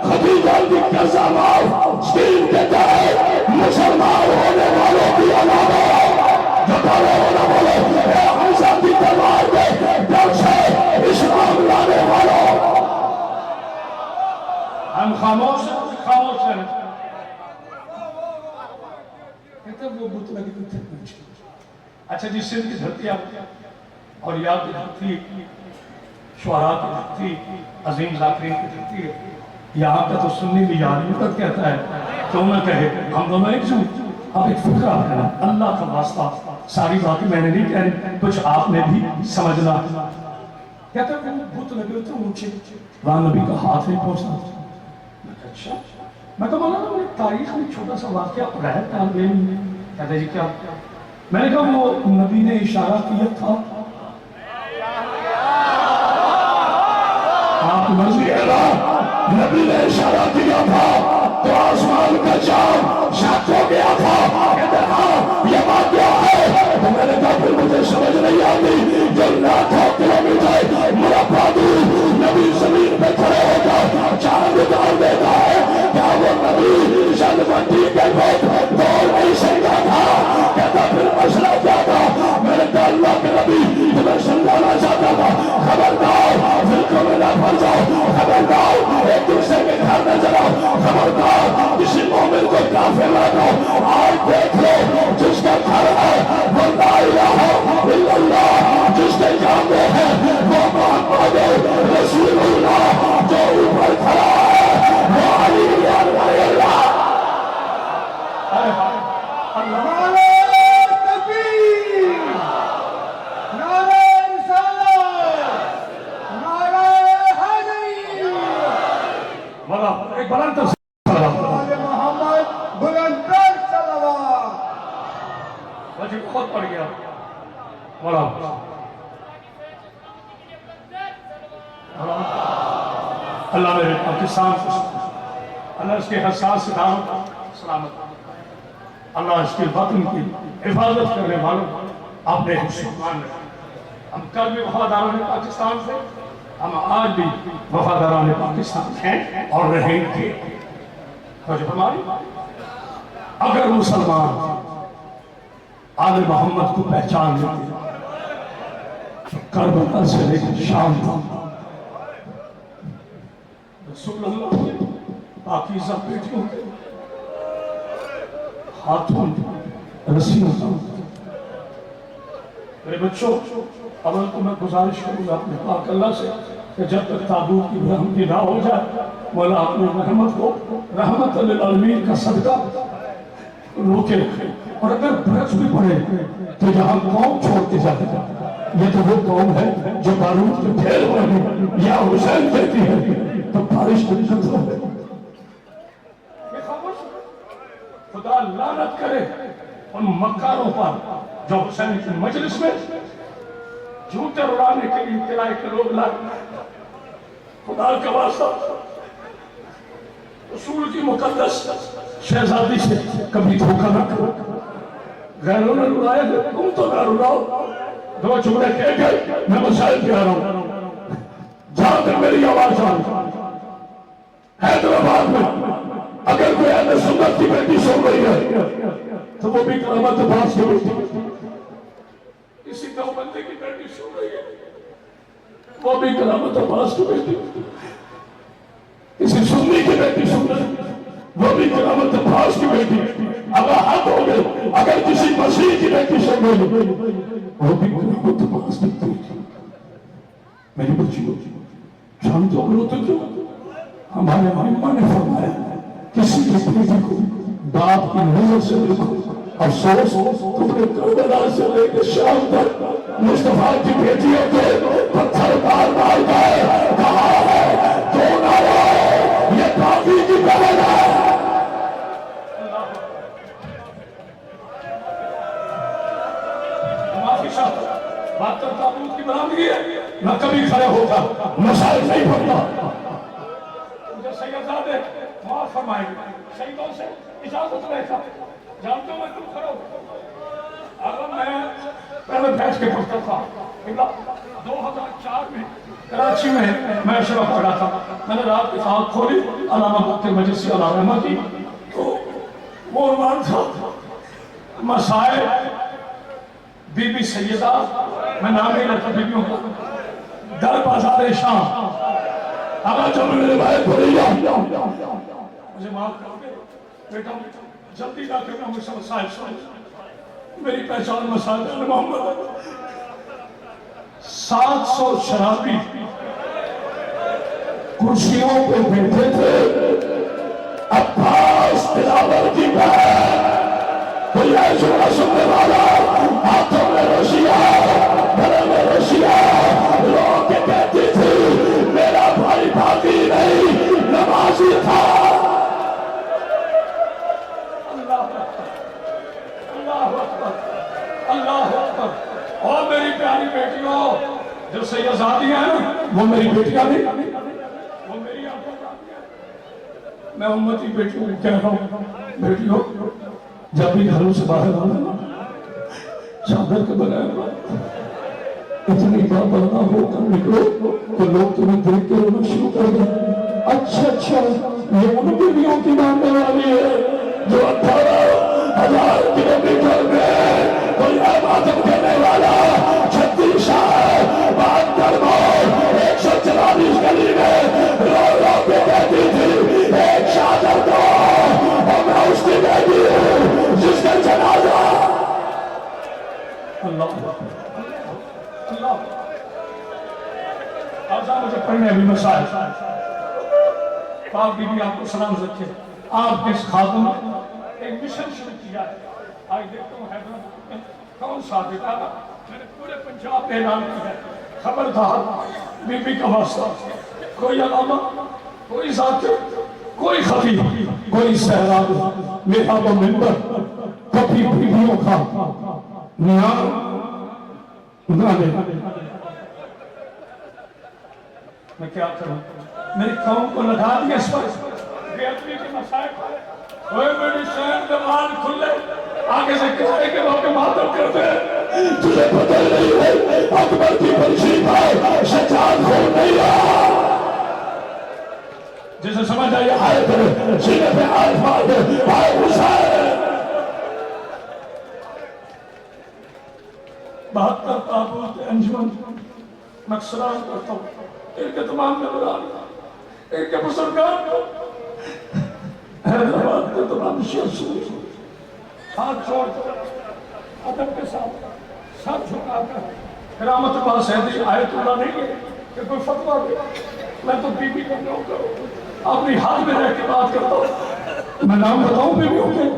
خدیجہ کی قضا ماؤ سکین کے تحت مسلمان ہونے والوں کی اولادوں جو بڑے ہونا بولو اے حمزہ کی تلوار کے ڈر سے اسلام لانے والوں. ہم خاموش ہیں, خاموش ہیں. کہتے ہیں وہ بت لگے تو تھے پوچھے. اچھا جی سندھ کی دھرتی آپ اور یاد کی دھرتی شعراء کی دھرتی عظیم ذاکرین کی دھرتی ہے. یہاں کا تو سنی بھی یاد تک کہتا ہے کیوں نہ کہے ہم دونوں ایک سن. اب ایک فکرہ ہے اللہ کا واسطہ ساری باتیں میں نے نہیں کہہ کچھ آپ نے بھی سمجھنا. کہتا ہے وہ بت لگے ہوتے ہیں اونچے وہاں نبی کا ہاتھ نہیں پہنچتا. اچھا میں تو مولانا میں تاریخ میں چھوٹا سا واقعہ پڑھا ہے طالب علم نے. کہتا ہے جی کیا؟ میں نے کہا وہ نبی نے اشارہ کیا تھا آپ کی مرضی ہے نا. نبی نے اشارہ کیا تھا تو آسمان کا چاند شک ہو گیا تھا. کہتے ہاں یہ بات کیا ہے؟ تو میں نے کہا پھر مجھے سمجھ نہیں آتی جو لاکھوں کلومیٹر مربع دور نبی زمین پہ کھڑے ہو کر چاند اتار دیتا ہے. کیا وہ نبی جل بندی کے بعد دوڑ نہیں سکتا تھا؟ کہتا پھر مسئلہ کیا تھا؟ میں نے کہا اللہ کے نبی تمہیں سمجھانا چاہتا تھا خبردار فلکوں میں نہ پھر جاؤ, خبردار ایک دوسرے کے گھر نہ جلاؤ, خبردار کسی مومن کو کافر نہ کہو. آج دیکھ لو جس کا گھر ہے وہ لا الہ الا اللہ, جس کے جانتے ہیں وہ محمد رسول اللہ, جو اوپر کھڑا ہے وہ علی اللہ. نعرہ تکبیر, نعرہ رسالت, نعرہ حیدری. مولا ایک بلند تفسیر آل محمد بلندر صلوات. مجھے خود پڑ گیا مولا. اللہ میرے پاکستان کو اللہ اس کے حساس ستاروں کا سلامت, اللہ اس کے وطن کی حفاظت کرنے والوں اپنے حسن. ہم کل بھی وفاداران پاکستان سے, ہم آج بھی وفاداران پاکستان ہیں اور رہیں گے. اگر مسلمان آل محمد کو پہچان لیتے تو کربلا سے لے کر شام تک رسول اللہ نے پاکیزہ بیٹیوں کے ہاتھوں رسیوں کا. میرے بچوں اول تو میں گزارش کروں گا اپنے پاک اللہ سے کہ جب تک تابوت کی برہمتی نہ ہو جائے مولا اپنے رحمت کو رحمت للعالمین کا صدقہ روکے رکھے. اور اگر برس بھی پڑے تو یہاں قوم چھوڑ کے جاتے جاتے. یہ تو وہ قوم ہے جو بارود کے ڈھیر ہوئے یا حسین کہتی ہے تو بارش کو نکل ہے. یہ خاموش خدا لعنت کرے ان مکاروں پر جو حسین کی مجلس میں جھوٹے اڑانے کے لیے اطلاع کے لوگ لائے. خدا کا واسطہ رسول کی مقدس شہزادی سے کبھی دھوکہ نہ کرو. غیروں نے رلایا تم تو نہ رلاؤ. دو جملے کہہ گئے میں مسائل کہہ رہا ہوں جہاں تک میری آواز آ حیدرآباد میں اگر کوئی اہل سنت کی بیٹی سن رہی ہے تو وہ بھی کرامت عباس کی بیٹی, کسی دیوبندی کی بیٹی سن رہی ہے وہ بھی کرامت عباس کی بیٹی, کسی سنی کی بیٹی سن رہی ہے وہ بھی کرامت عباس کی بیٹی. اگر حق ہو گئے اگر کسی مسیح کی بیٹی سن رہی وہ بھی کرامت عباس کی بیٹی. میری بچیوں شام تو روتے کیوں؟ ہمارے ماما نے فرمایا کسی کی بیٹی کو باپ کی نظر سے دیکھو. افسوس تم نے کربلا سے لے کے شام تک مصطفیٰ کی بیٹیوں کے پتھر مار مار گئے. کہا ہے تو نہ رہو یہ کافی کی بہن ہے. بات کرتا تابوت کی برآمدگی ہے میں کبھی کھڑے ہوتا مسائل نہیں پڑھتا. مجھے سیدزادے معاف فرمائیں گے, شہیدوں سے اجازت لیتا جانتا ہوں میں تم کھڑا ہوں. اگر میں پہلے بیٹھ کے پڑھتا تھا 2004 میں کراچی میں اشرف پڑھا تھا. میں نے رات کی آنکھ کھولی علامہ بختیار مجلسی علامہ احمد کی تو وہ عنوان تھا مسائل بی بی سیدہ, میں نام نہیں لیتا بیبیوں کا, در بازار شام. اگر جو میرے بھائی پڑھی جاؤ مجھے معاف کرو گے بیٹا جلدی جا کے میں مجھے مسائل سن میری پہچان مسائل محمد 700 شرابی کرسیوں پہ بیٹھے تھے عباس بلاول کی بہن کوئی ایسا سننے والا ہاتھوں میں رسیا گھر میں رسیا رو کے کہتی تھی میرا بھائی بھاگی نہیں نمازی تھا اللہ اکبر اور میری پیاری بیٹیوں جو سیدزادیاں ہیں وہ میری بیٹیاں نہیں وہ میری آنکھوں کا میں امتی بیٹیوں کو کہہ رہا ہوں بیٹیوں جب بھی گھروں سے باہر آنا چادر کے بغیر اتنی بڑا ہو کر نکلو کہ لوگ تمہیں دیکھ کے رونا شروع کر دیں اچھا یہ ان بیویوں کی ماننے والی ہے جو 18,000 کلومیٹر میں کوئی عبادت کرنے والا 36 سال بعد کرمو 144 گلی میں رو رو کے کہتی تھی ایک شادر دو اور میں اس کی بیٹی ہوں جس کا جنازہ اللہ آجا مجھے پڑھنے ابھی مسائل پاک بی بی آپ کو سلام رکھے آپ کے اس خاتم ایک مشن شروع کیا ہے آئی دیکھتا ہوں حیدرآباد میں کون سا بیٹا میں نے پورے پنجاب میں اعلان کیا ہے خبردار بی بی کا واسطہ کوئی علامہ کوئی ذاکر کوئی خفی کوئی سہراب میرا وہ منبر کبھی بیویوں کا میاں نہ لے میں کیا کروں میری قوم کو لگا دیا اس پر بے ادبی کے مسائل پر اوے میری شہر دماغ کھلے آگے سے کسے کے لوگ ماتم کرتے ہیں تجھے پتہ نہیں ہے اکبر کی پنچھی پر شجاعت خون نہیں رہا جسے سمجھ آئیے آئے پھر سینے پہ آئے فاتح آئے حسین 72 تابوت انجمن مقصران کرتا ہوں ان کے تمام ممبران ان کے بزرگان حیدرآباد کے تمام شیعہ ہاتھ چھوڑ کر ادب کے ساتھ سر جھکا کر کرامت پاس ہے دی آیت اللہ نہیں ہے کہ کوئی فتوہ دے میں تو بی بی کا نام کروں اپنی حال میں رہ کے بات کرتا ہوں میں نام بتاؤں بی بیوں کے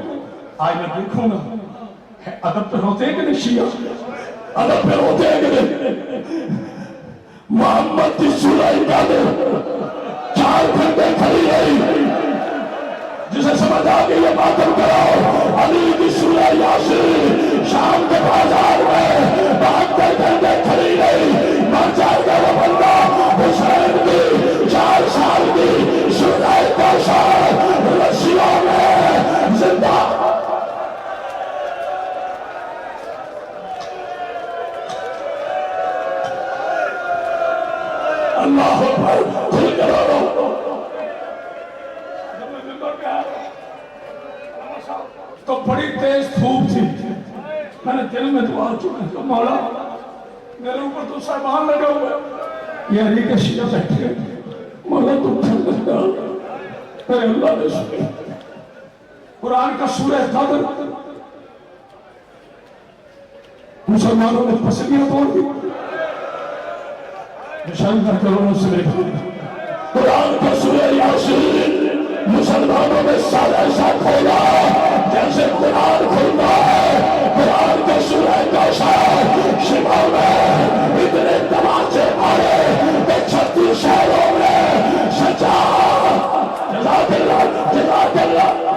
آج میں دیکھوں گا ادب پہ ہوتے ہیں کہ نہیں شیعہ ادب پہ ہوتے ہیں کہ نہیں محمد کی سولائی قادر 4 گھنٹے کھڑی رہی جسے سمجھ آگے یہ ماتم کراؤ علی کی سولائی یاسین شام کے بازار میں 72 گھنٹے کھڑی رہی مر جائے گا وہ بندہ حسین کی 4 سال کی سولائی کوثر رسیوں میں زندہ اللہ اکبر کھل کر رو جب میں ممبر پہ آیا تو بڑی تیز دھوپ تھی میں نے دل میں دعا کی کہ مولا میرے اوپر تو صاحبان لگے ہوئے یہ علی کے شیعہ بیٹھے مولا تم ٹھنڈک ڈال میرے اللہ نے سنی قرآن کا سورہ قدر مسلمانوں نے پسلیاں توڑ دی نشان کر کروں سے قرآن کا سورہ یاسین مسلمانوں میں سال ایسا کھولا جیسے قرآن کھلتا ہے قرآن کا سورہ کوثر شمال میں اتنے تماچے مارے کہ 36 شہروں میں سجا جزاک اللہ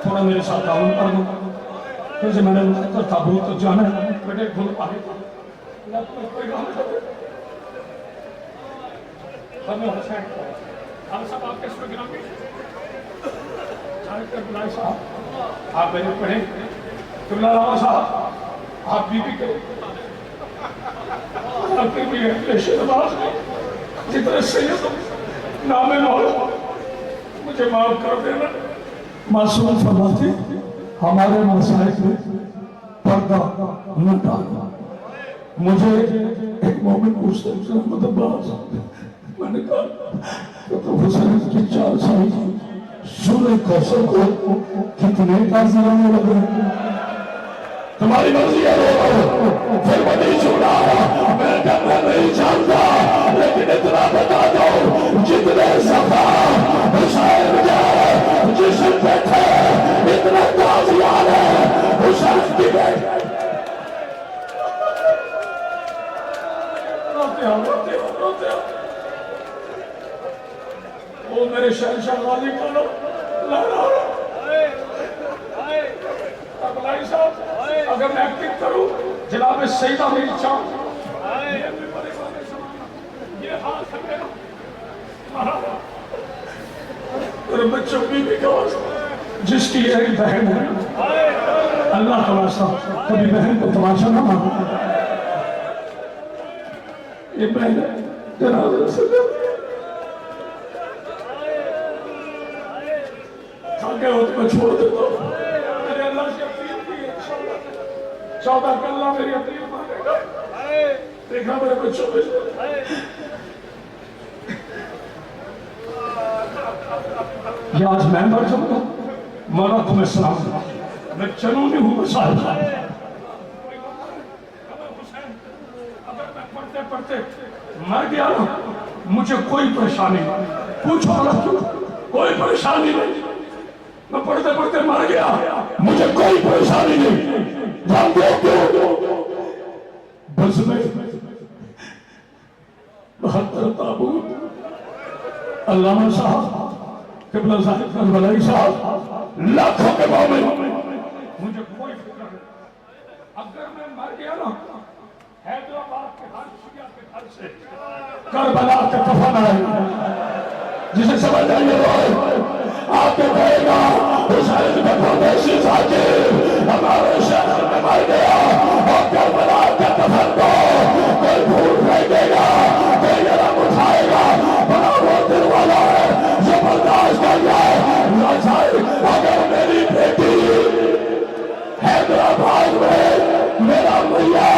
تھوڑا میرے ساتھ تعاون کر دوں جیسے میں نے تابوت تو جانا ہے بیٹے کھل پائے کوئی کام کرتے ہمیں حسین ہم سب آپ کے پروگرام میں جان کر بلائے صاحب آپ میرے پڑھیں قبلہ راما صاحب آپ بی بی کے آپ کے بھی پیشے نماز میں جتنے سید نام مولا مجھے معاف کر دینا معصوم فرماتے ہمارے مسائل میں پردہ نہ ڈالنا مجھے ایک مومن پوچھتے ہیں محمد عباس میں نے کہا تو حسین کی 4 سال سورہ کوثر کو کتنے قاضیان لگے تمہاری مرضی ہے رو پھر میں نہیں چھوڑا میں نہیں جانتا لیکن اتنا بتا دو جتنے صفا حسین کے جسم پہ تھے اتنا قاضیان ہے حسین کی بیٹھ روتے ہو وہ میرے شہنشاہ غازی کو لہرا بھائی صاحب اگر میں ایکٹنگ کروں جناب سیدہ میری چاند یہ ہاتھ ہے میرا میرے بچوں کی بھی گواز جس کی ایک بہن ہے اللہ کا واسطہ کبھی بہن کو تماشا نہ مانو یہ بہن جناب سے تھاکے ہو تو میں چھوڑ دیتا ہوں میرے اللہ سے اپیل کی ہے انشاءاللہ 14 کا اللہ میری اپیل مانے گا دیکھنا میرے بچوں میں یہ آج میں مر جاؤں گا مولا تمہیں سلام دوں میں چلوں نہیں ہوں مسائل اگر میں پڑھتے پڑھتے مر گیا نا مجھے کوئی پریشانی نہیں پوچھو اللہ کیوں کوئی پریشانی نہیں میں پڑھتے پڑھتے مر گیا مجھے کوئی پریشانی نہیں جانتے ہو کیوں بس میں 72 تابوت علامہ صاحب قبلہ صاحب کربلائی صاحب لاکھوں کے مومن مجھے کوئی فکر نہیں اگر میں مر گیا نا حیدرآباد کے ہر شیعہ کے گھر سے کربلا کے کفن آئے جسے سمجھ آئیے روئے آپ کے کہے گا حسین میں پردیسی ذاکر ہمارے شہر میں مر گیا اور کربلا کے کفن کو کوئی بھول پھینکے گا کوئی گرم اٹھائے گا بڑا وہ دل والا ہے جو برداشت کر جائے ناچائے اگر میری بیٹی حیدرآباد میں میرا میاں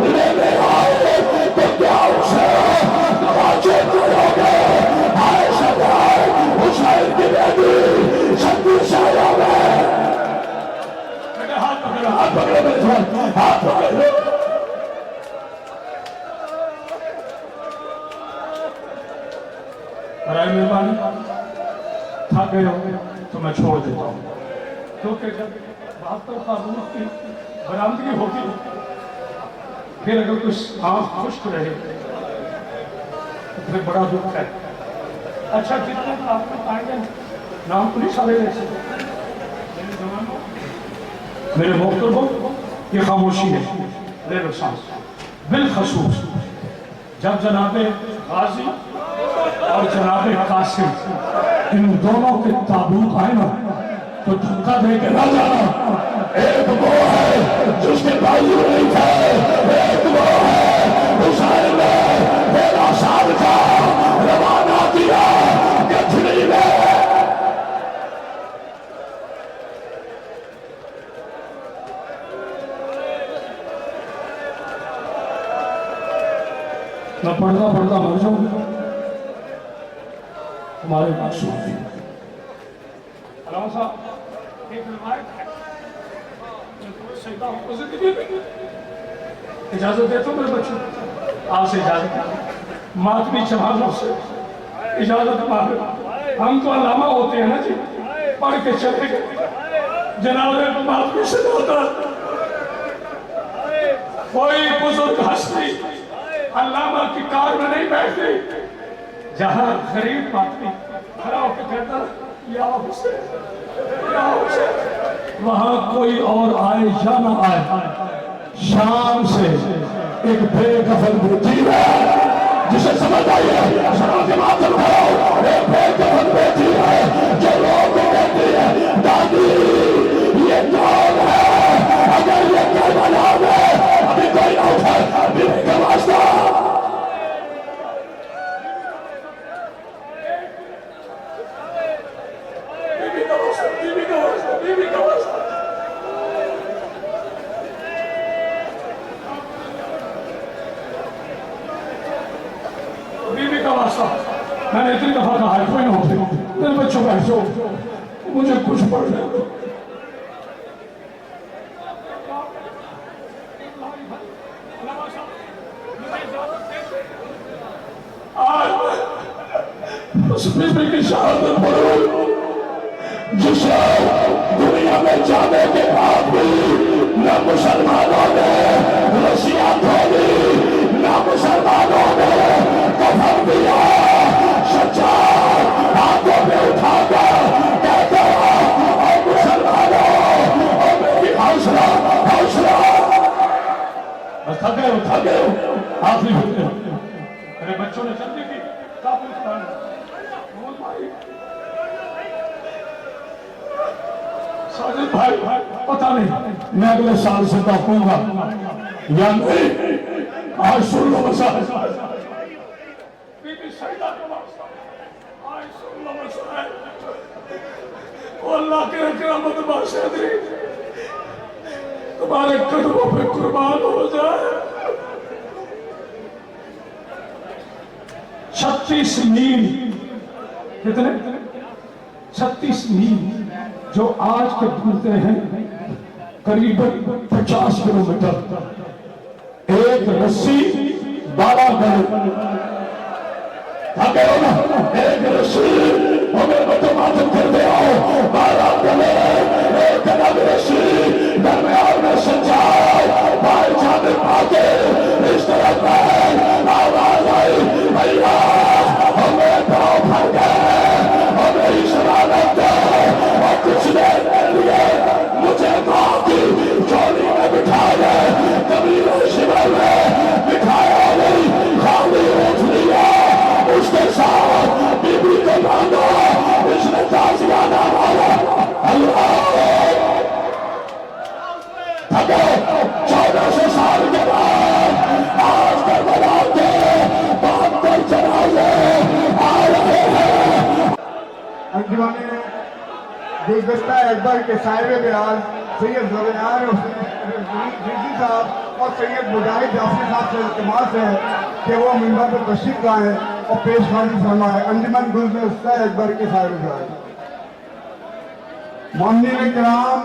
لینے آئے تو کیا اسے نواجے کرو گے آئے شدائے حسین کی بیٹی شکتی شاہیہ میں میرے ہاتھ پکڑے میرے سوال ہاتھ پکڑے برائے مہربانی تھک گئے ہو تو میں چھوڑ دیتا ہوں کیونکہ جب 72 قانونوں کی برآمدگی ہوتی پھر اگر کچھ آنکھ خشک رہے تو پھر بڑا دکھ ہے اچھا جتنے آپ کو آئیں گے نام تو نہیں سارے لے سکتے میرے محترموں یہ خاموشی ہے ریل سانس بالخصوص جب جناب غازی اور جناب قاسم ان دونوں کے تابوت آئے نا تو دھکا دے کے نہ جانا ایک وہ ہے جس کے بازو نہیں تھے ایک وہ ہے حسین نے میرا سال کا روانہ کیا گٹھڑی میں میں پڑھتا مر جاؤں ہمارے پاس سنتی علامہ صاحب ایک روایت ہے اجازت دیتا ہوں میرے بچوں آپ سے اجازت ماتمی چمانوں سے اجازت مانگے ہم تو علامہ ہوتے ہیں نا جی پڑھ کے چلے گئے جناب کو ماتمی سے ہوتا کوئی بزرگ ہستی علامہ کی کار میں نہیں بیٹھتی جہاں غریب ماتمی کھڑا ہو کے کہتا یا حسین یا حسین وہاں کوئی اور آئے یا نہ آئے شام سے ایک بے کفن بیٹی ہے جسے سمجھ آئیے سراج ماتم ہے ایک بے کفن بیٹی ہے جو لوگ کہتی ہے دادی یہ کون ہے اگر یہ کربلا میں ابھی کوئی نہ اٹھائے بیوی کا واسطہ میں نے اتنی دفعہ کہا مجھے کچھ پڑھنے دو. آج میں اس بی کی شہادت پڑھوں جس دنیا میں جانے کے بعد بھی نہ مسلمانوں نے رسیاں دھولی نہ مسلمانوں نے کفن دیا. سجاد ہاتھوں میں اٹھا کر کہتا اور مسلمانوں اور میری حوصلہ بس تھک گئے ہو آخری ہوتے ہو. میرے بچوں نے جلدی کی کافرستان ساجد بھائی پتہ نہیں میں اگلے سال سے ڈاکوں گا یا نہیں. آج سن لو مسائل بی بی سیدہ کا واسطہ آج سن لو مسائل. وہ اللہ کے کرامت باشد تمہارے قدموں پہ قربان ہو جائے. 36 میل کتنے 36 میل جو آج کے ڈھونڈتے ہیں قریب 50 کلومیٹر. ایک رسی 12 گھنٹے ایک رسی ہمیں متمادن کرتے ہو 12 گھنٹے ایک الگ رسی درمیان میں سجائے بھائی جانے پاتے اس طرح میں آواز آئی اللہ ہمیں پاؤں بھر گئے ہمیں اس رانت دے اور کچھ دیر کے لیے مجھے ماں کی چولی میں بٹھایا قبیلہ شمال میں بٹھایا نہیں خالی اٹھ لیا اس کے ساتھ بی بی کو باندھا اس نے تازیانہ مالا. اللہ 1400 سال کے بعد آج کربلا کے 72 جنازے آ رہے ہیں. انجمن گلدستہ اکبر کے صاحب بیان سید ذوالفقار رضوی صاحب اور سید مجاہد جعفری صاحب سے التماس ہے کہ وہ منبر پر تشریف لائیں اور پیش خواہی فرمائیں. انجمن گلدستہ اکبر کے صاحب بیان. مومنین کرام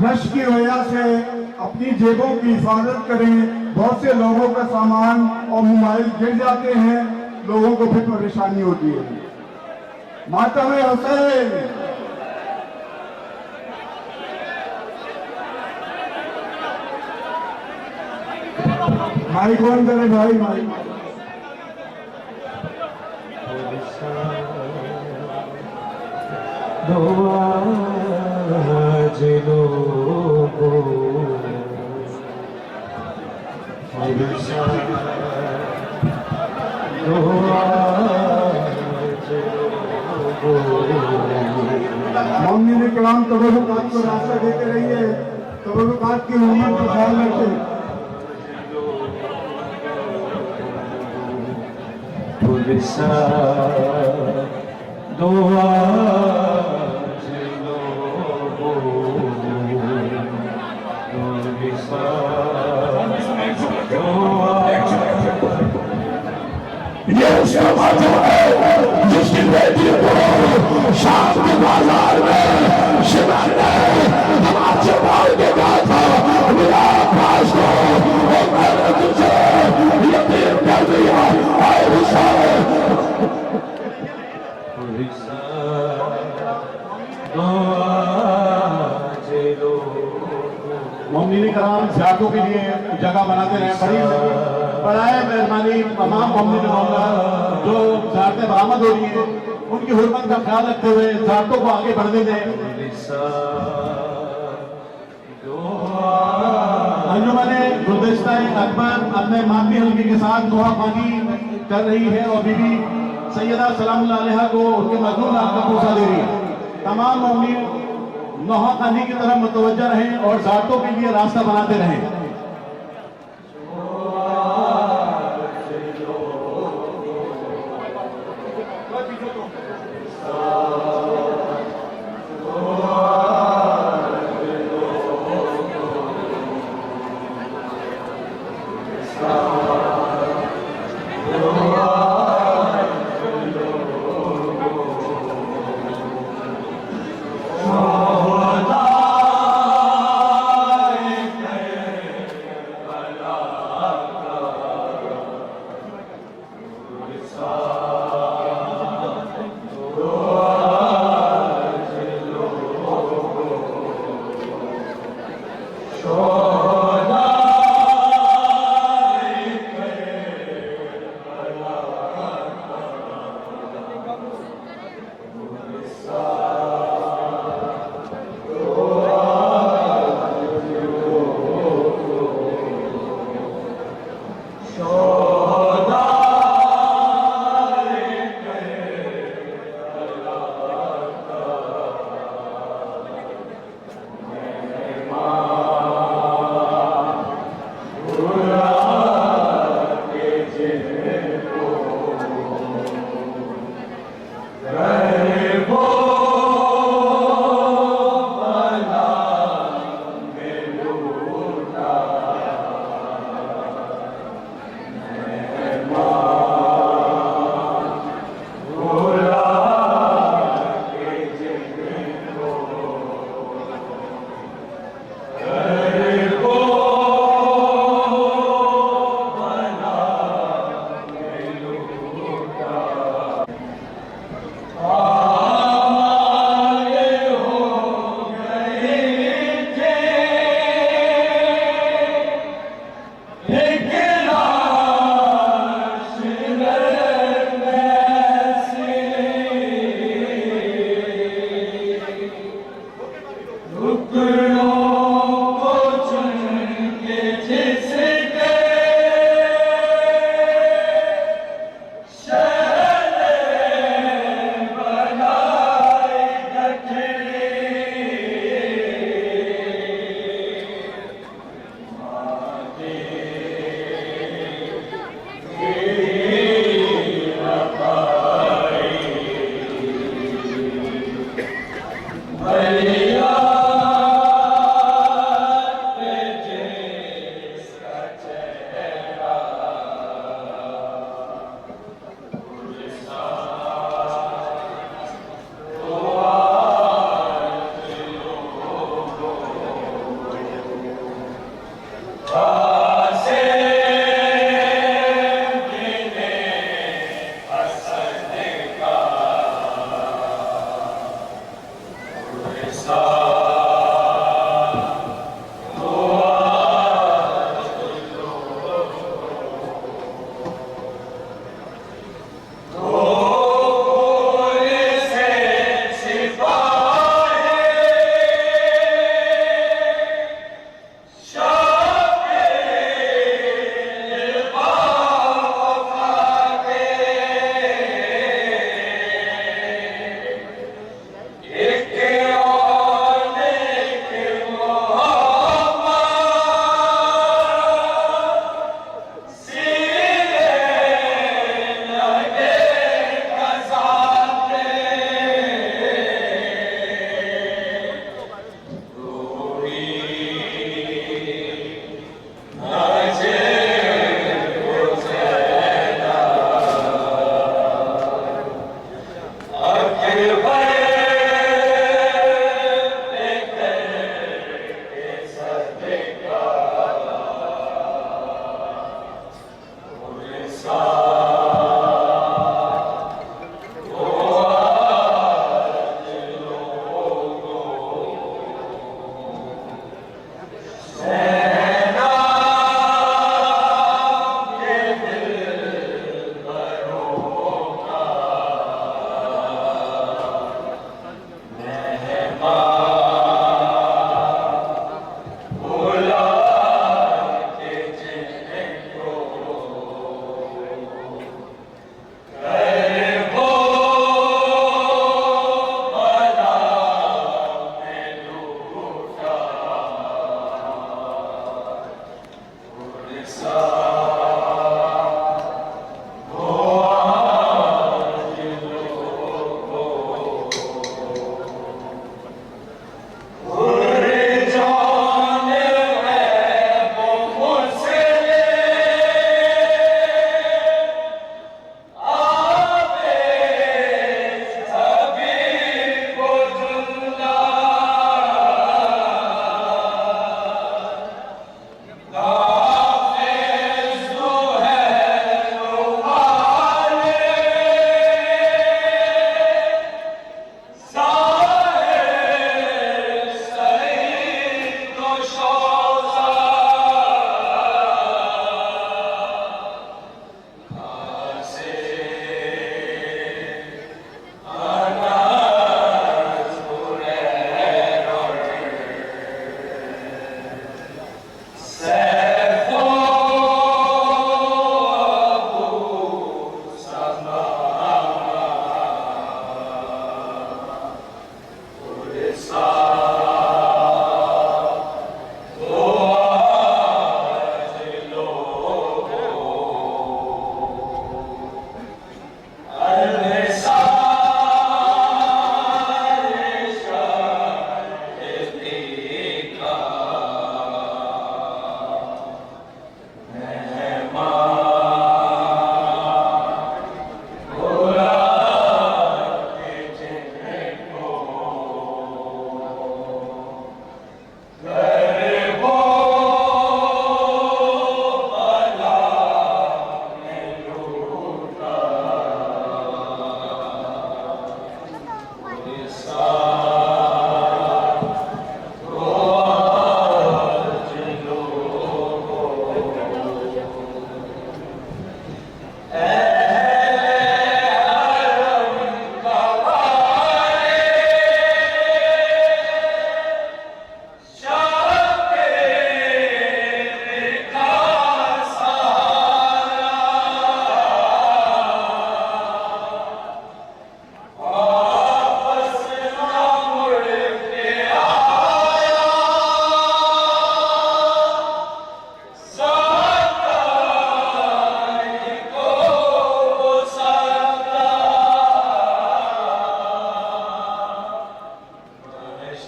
رش کی وجہ سے اپنی جیبوں کی حفاظت کریں. بہت سے لوگوں کا سامان اور موبائل گر جاتے ہیں, لوگوں کو پھر پریشانی ہوتی ہے. ماتم حسین مائی کون کرے بھائی مائی مومنین کرام تبرکات کو راستہ دیتے رہیے. تبرکات کی حرمت کو خیال رکھیں. یہ اس کا ماتم ہے جس کی بیٹی کو شام کے بازار میں شمال نے ہمارے بھائی کے کہا تھا میرا پاس کو اور میں نے تجھے یقین کر دیا. اے حسین مومنین کرام زیارتوں کے لیے جگہ بناتے رہے. بڑی برائے مہربانی تمام مومنین جو زیارتیں برآمد ہو رہی ہیں ان کی حرمت کا خیال رکھتے ہوئے زیارتوں کو آگے بڑھنے دیں. انجمن گلدستہ اکبر اپنے مادی حلقے کے ساتھ دعا خوانی کر رہی ہے اور بی بی سیدہ سلام اللہ علیہ کو ان کے مظلوم لاکھ کا پوسا دے رہی ہے. تمام مومنین نوحہ خانی کی طرف متوجہ رہیں اور زیارتوں کے لیے راستہ بناتے رہیں.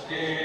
Yes,